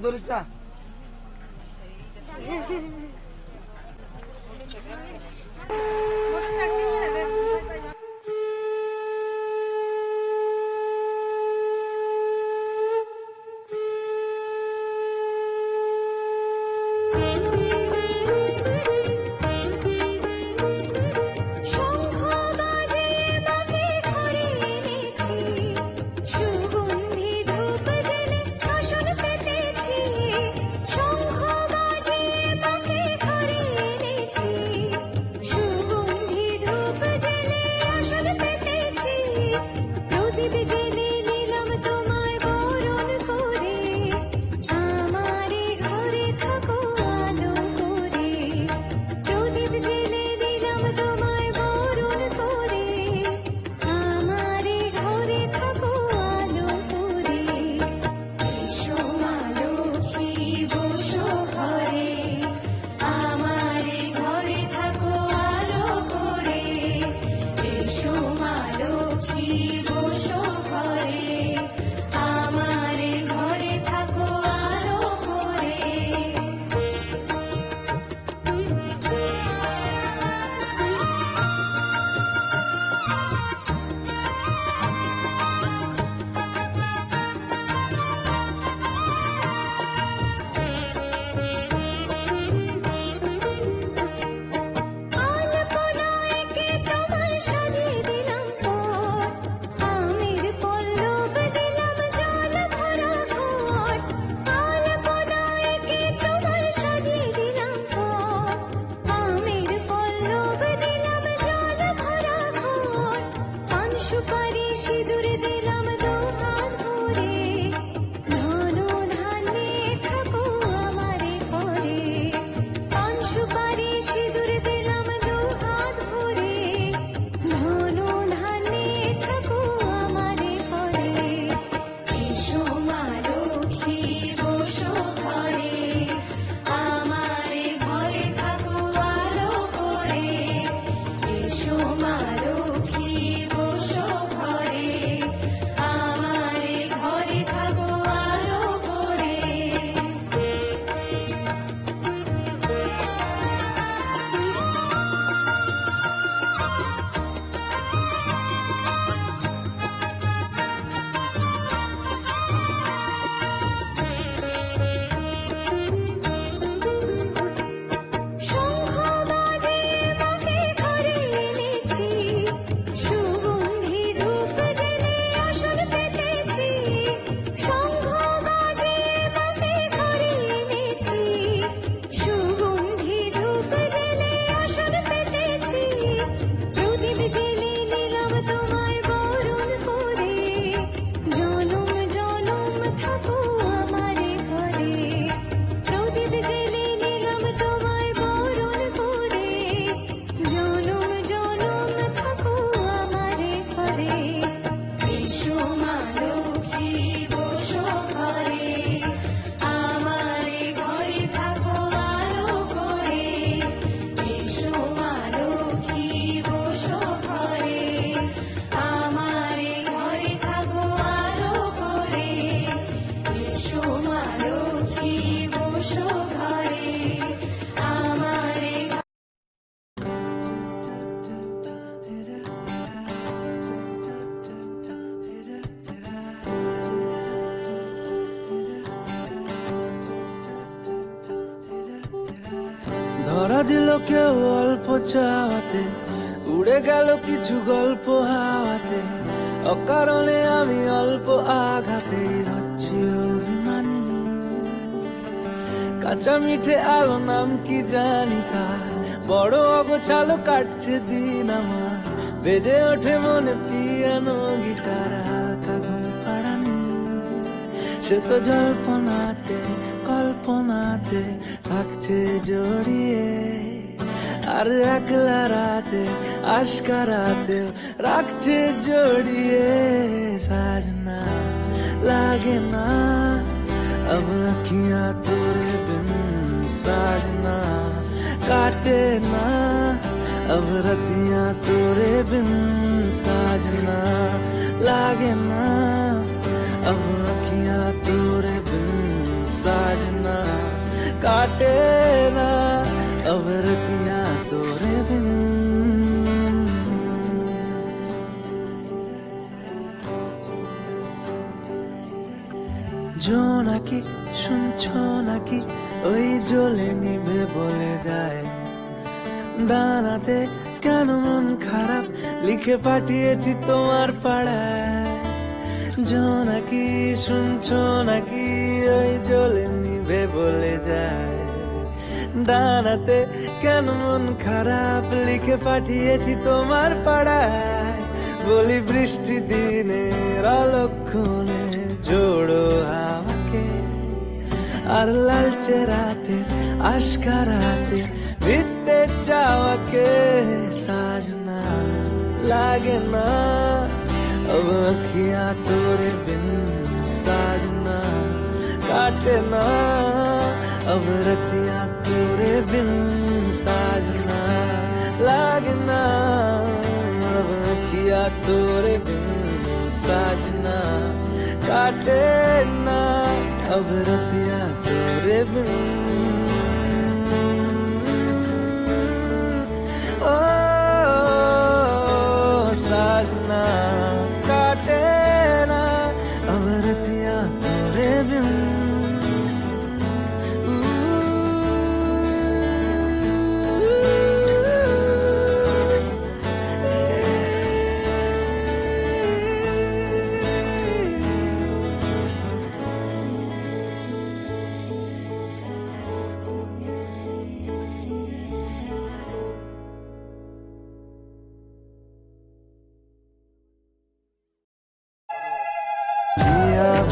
ধরিস না। ধরা দিল কেউ অল্প চাওয়াতে, উড়ে গেল কিছু গল্প হাওয়াতে, অকারণে আমি অল্প আঘাতে হচ্ছি অভিমানী। কাঁচা মিঠে আলো নাম কি জানি তার, বড় অগোছালো কাটছে দিন আমার, বেজে ওঠে মনে পিয়ানো গিটার, হালকা ঘুম পাড়ানি। সে তো জল্পনাতে কল্পনাতে থাকছে জড়িয়ে, আর একলা রাতে আশকারাতে রাখছে জড়িয়ে। সাজনা লাগে না अब अखियां तोरे बिन, साजना काटे ना अब रतियां तोरे बिन, साजना लागे ना अब अखियां तोरे बिन। काटे ना अब रतियां तोरे बिन। জোনাকি শুনছো নাকি ওই জ্বলে নিভে বলে যায়, ডানাতে কেন মন খারাপ লিখে পাঠিয়েছি তোমার পাড়ায়। জোনাকি শুনছো নাকি ওই জ্বলে নিভে বলে যায়, ডানাতে কেন মন খারাপ লিখে পাঠিয়েছি তোমার পাড়ায়। বলি বৃষ্টি দিনের অলক্ষণে জোড়ো হাওয়াকে, আর লালচে রাতে আশকারাতে ভিজতে চাওয়াকে। সাजना लागे ना अब अखियां तोरे बिन, साजना काटे ना अब रतियां तोरे बिन। साजना लागे ना अब अखियां तोरे बिन, साजना काटे ना अब रतियां तोरे बिन। ओ साजना काटे ना अब रतियां तोरे बिन।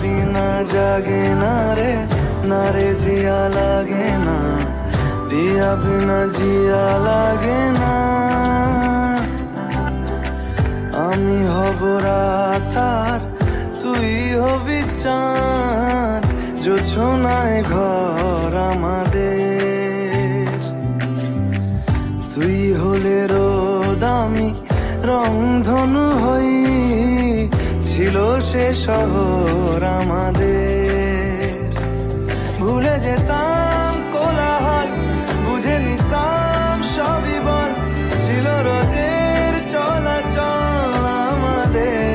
बिना जागे ना रे जिया लागे ना, दिया बिना जिया लागे ना। आमी हब रात আর তুই হবি চাঁদ, জোছনায় ঘর আমাদের। তুই হলে রোদ আমি রংধনু হই, ছিল সে শহর আমাদের। ভুলে যেতাম কোলাহল, বুঝে নিতাম সবই বল, ছিল রোজের চলাচল আমাদের।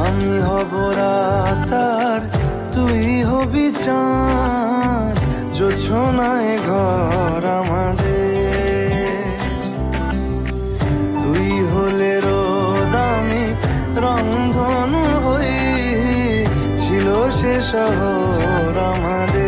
আমি হব রাত আর তুই হবি চাঁদ, জোছনায় ঘর আমাদের। তুই হলে রংধনু হই, ছিল সে শহর আমাদের।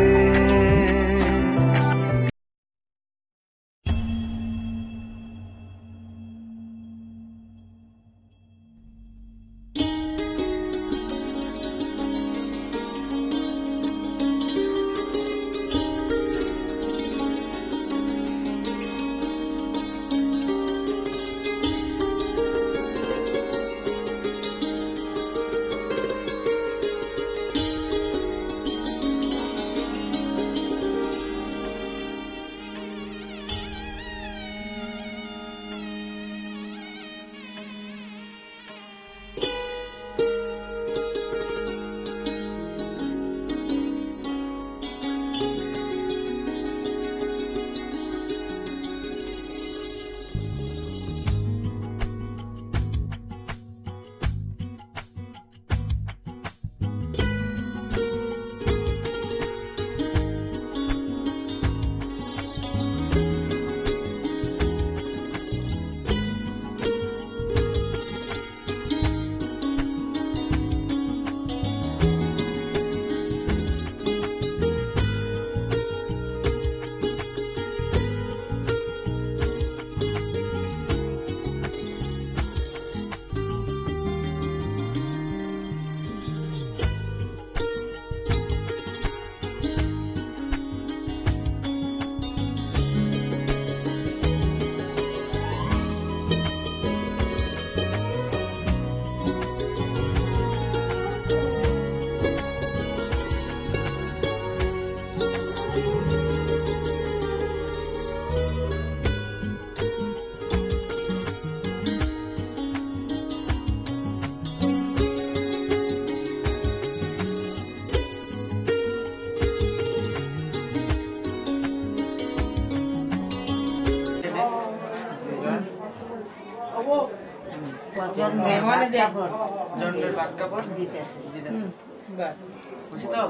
জন্মের ভাত কাপড় দিতে বাস খুশি তো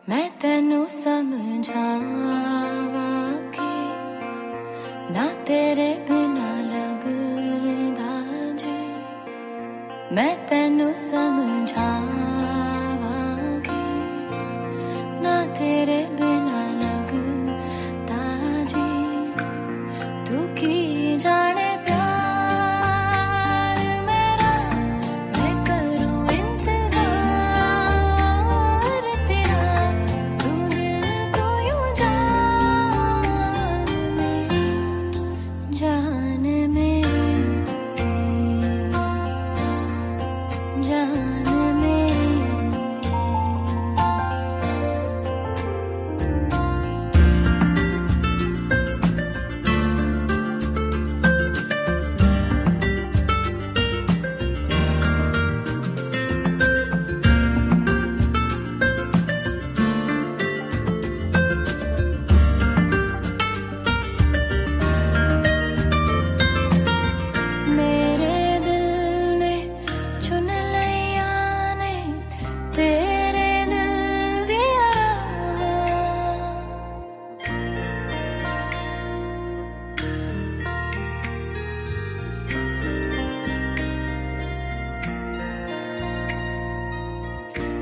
मैं तेनू समझावा कि ना तेरे बिना लगदा जी मैं तेनू समझावा कि ना तेरे बिना लगदा जी तू की जाने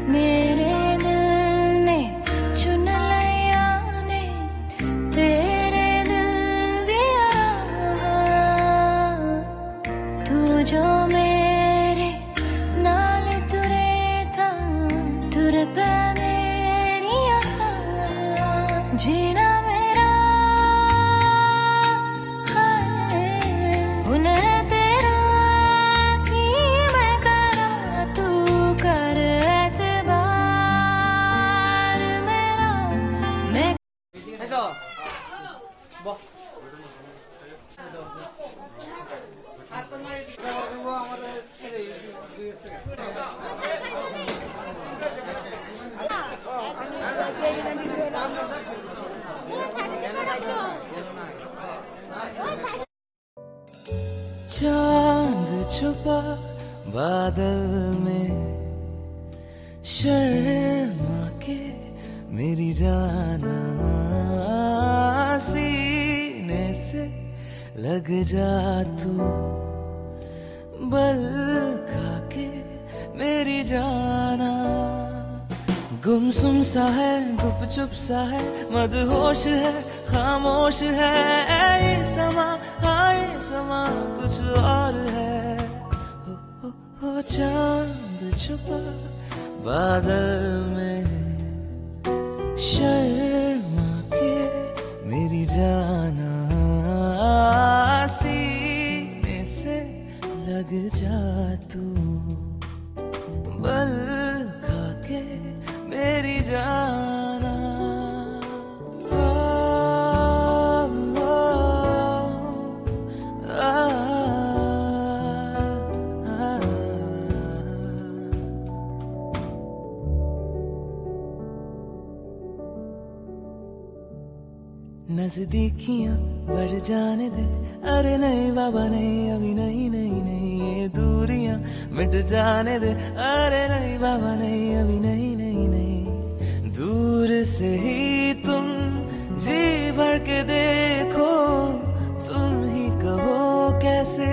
मेरे जीना मेरा है हुनर तेरा कि मैं करा तू कर एतबार मेरा मैं चांद छुपा बादल में शर्मा के मेरी जाना सीने से लग जा तू बल खा के मेरी जाना गुमसुम सा है गुपचुप सा है मदहोश है खामोश है ये समा हाँ ये समा कुछ और है हो चांद छुपा बादल में शर्मा के मेरी जाना सीने से लग जा तू बल खा के मेरी जाना नजदीकियां बढ़ जाने दे अरे नहीं बाबा नहीं अभी नहीं नहीं नहीं ये दूरियां मिट जाने दे अरे नहीं बाबा नहीं अभी नहीं नहीं नहीं दूर से ही तुम जी भर के देखो तुम ही कहो कैसे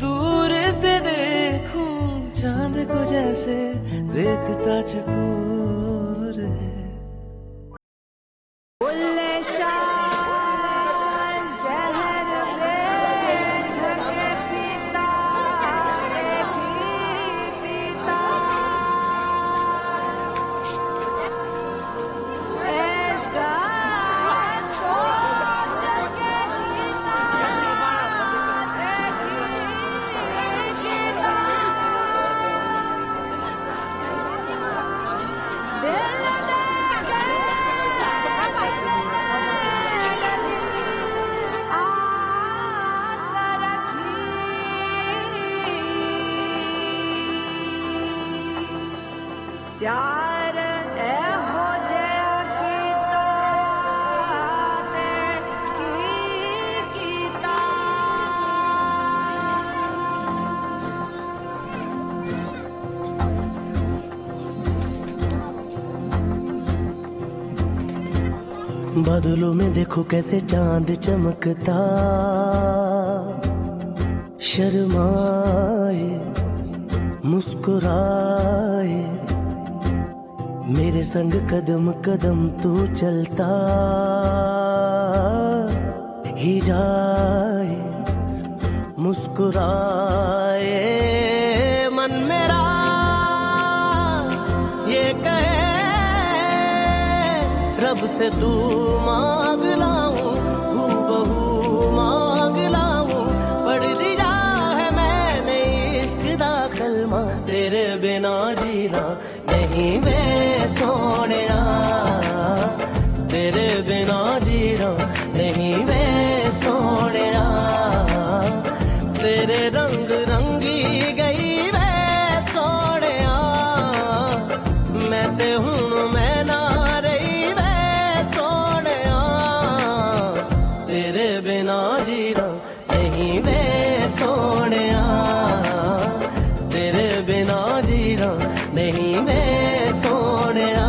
दूर से देखूं चांद को जैसे देखता चकोर है प्यार हो जया कीता बादलों में देखो कैसे चांद चमकता शर्माए मुस्कुराए मेरे संग कदम कदम तू चलता ही जाए मुस्कुराए मन मेरा ये कहे रब से तू मांग लाऊं हूबहू मांग लाऊं पढ़ लिया है मैंने इश्क दा कलमा तेरे बिना जीना नहीं वे सोनिया तेरे बिना जीना नहीं वे सोनिया तेरे रंग रंगी गई वे सोनिया मैं ते हूं मैं ना रही वे सोनिया तेरे बिना जीना नहीं वे सोनिया तेरे बिना जीना नहीं वे सोनिया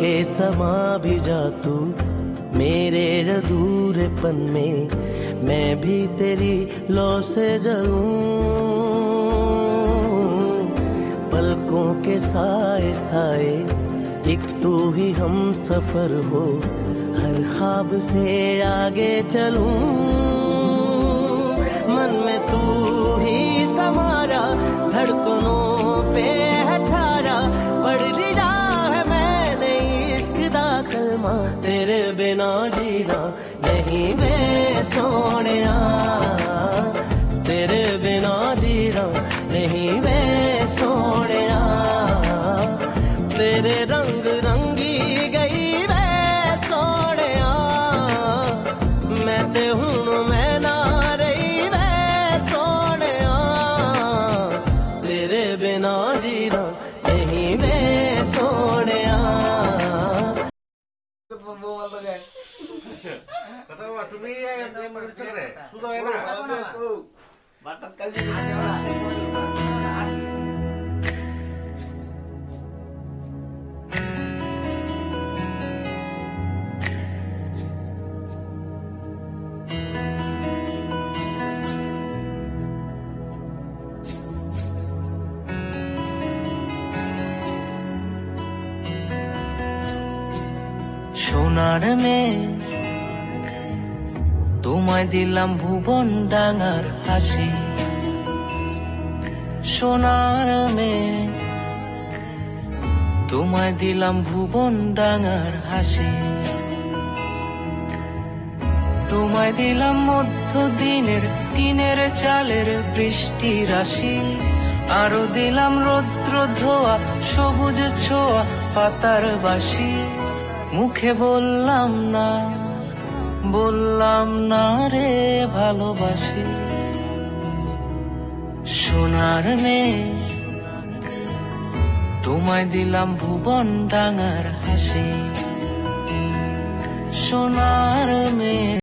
के समा भी जा तू मेरे अधूरेपन में, मैं भी तेरी लौ से जलूं। पलकों के साए साए एक तू ही हम सफर हो, हर ख्वाब से आगे चलूं। मन में तू ही समारा, धड़कनों पे है छारा, पढ़ लिया है मैंने इश्क दा कलमा। तेरे बिना जीना नहीं वे सोनिया, तेरे बिना जीना नहीं वे सोनिया। तेरे रंग रंगी गई वे सोनिया, मैं ते हूं मैं ना रही वे सोनिया। तेरे बिना जीना नहीं वे सोनिया। সোনার মেয়ে তোমায় দিলাম ভুবন ডাঙার হাসি। সোনার মেয়ে তোমায় দিলাম ভুবন ডাঙার হাসি। তোমায় দিলাম মধ্য দিনের টিনের চালের বৃষ্টি রাশি। আরো দিলাম রৌদ্র ধোয়া সবুজ ছোঁয়া পাতার বাসি। মুখে বললাম না রে ভালোবাসি। সোনার মেয়ে তোমায় দিলাম ভুবন ডাঙার হাসি। সোনার মেয়ে।